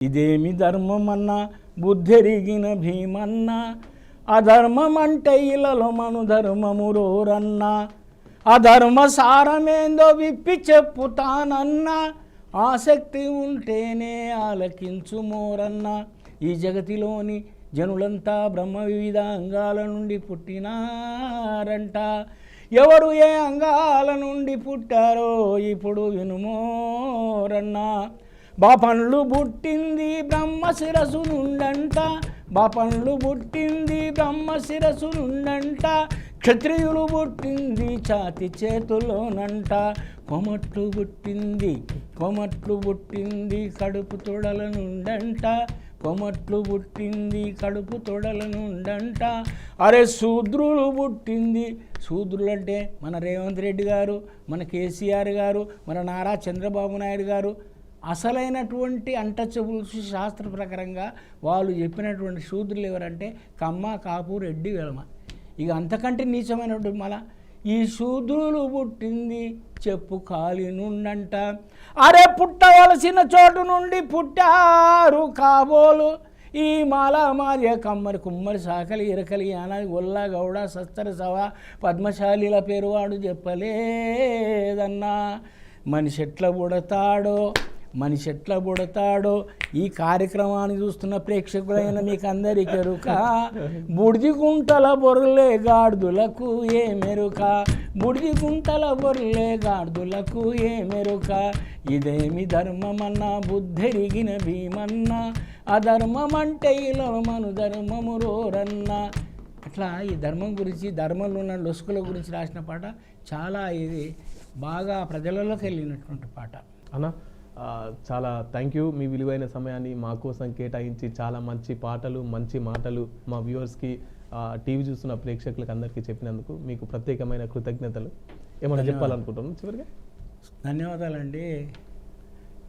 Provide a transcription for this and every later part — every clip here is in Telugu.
ఇదేమి ధర్మమన్నా బుద్ధెరిగిన భీమన్నా అధర్మమంటే ఇలలో మను ధర్మమురోరన్నా అధర్మ సారమేందో విప్పి చెప్పుతానన్నా ఆసక్తి ఉంటేనే ఆలకించు మోరన్నా ఈ జగతిలోని జనులంతా బ్రహ్మ వివిధ అంగాల నుండి పుట్టినారంట ఎవరు ఏ అంగాల నుండి పుట్టారో ఇప్పుడు వినుమోరన్నా బాపన్లు పుట్టింది బ్రహ్మ శిరసు నుండంట బాపన్లు పుట్టింది బ్రహ్మ శిరసు నుండంట క్షత్రియులు పుట్టింది ఛాతి చేతులోనంట కొమట్లు పుట్టింది కడుపు తొడల నుండంట కొమట్లు పుట్టింది కడుపు తొడల నుండంట అరే శూద్రులు పుట్టింది శూద్రులు అంటే మన రేవంత్ రెడ్డి గారు మన కేసీఆర్ గారు మన నారా చంద్రబాబు నాయుడు గారు అసలైనటువంటి అంటచబుల్స్ శాస్త్ర ప్రకారంగా వాళ్ళు చెప్పినటువంటి శూద్రులు ఎవరంటే కమ్మ కాపు రెడ్డి వెలమ ఇక అంతకంటే నీచమైనటువంటి మళ్ళా ఈ శూద్రులు పుట్టింది చెప్పు కాలి నుండంట అరే పుట్టవలసిన చోటు నుండి పుట్టారు కాబోలు ఈ మాల మాదియ కమ్మరి కుమ్మరి సాకలి ఇరకలి యానాది గొల్లా గౌడ సస్తర సవ పద్మశాలిల పేరు వాడు చెప్పలేదన్నా మనిషి ఎట్లా పుడతాడో ఈ కార్యక్రమాన్ని చూస్తున్న ప్రేక్షకులైన మీకు అందరికీ ఎరుక బుడిది గుంటల బొర్లే గాడిదలకు ఏ మెరుక బుడిది గుంటల బొర్లే గాడిదలకు ఏ మెరుక ఇదేమి ధర్మమన్నా బుద్ధెరిగిన భీమన్నా అధర్మమంటే ఇలా మను ధర్మమురోరన్నా అట్లా ఈ ధర్మం గురించి ధర్మంలో ఉన్న లొసుకుల గురించి రాసిన పాట చాలా ఇది బాగా ప్రజలలోకి వెళ్ళినటువంటి పాట అన్న. చాలా థ్యాంక్ యూ మీ విలువైన సమయాన్ని మా కోసం కేటాయించి చాలా మంచి పాటలు మంచి మాటలు మా వ్యూవర్స్కి టీవీ చూస్తున్న ప్రేక్షకులకు అందరికీ చెప్పినందుకు మీకు ప్రత్యేకమైన కృతజ్ఞతలు. ఏమైనా చెప్పాలనుకుంటున్నాం చివరిగా? ధన్యవాదాలండి.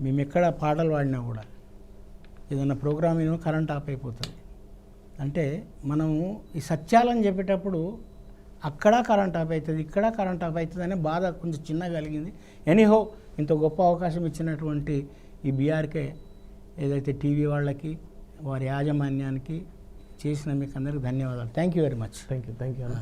మేము ఎక్కడ పాటలు పాడినా కూడా ఏదైనా ప్రోగ్రామ్ ఏమో కరెంట్ ఆఫ్ అయిపోతుంది. అంటే మనము ఈ సత్యాలను చెప్పేటప్పుడు అక్కడ కరెంట్ ఆఫ్ అవుతుంది ఇక్కడ కరెంట్ ఆఫ్ అవుతుంది అనే బాధ కొంచెం చిన్నగా కలిగింది. ఎనీహో ఇంత గొప్ప అవకాశం ఇచ్చినటువంటి ఈ బీఆర్కే ఏదైతే టీవీ వాళ్ళకి వారి యాజమాన్యానికి చేసిన మీకు అందరికీ ధన్యవాదాలు. Thank you very much. Thank you అన్న.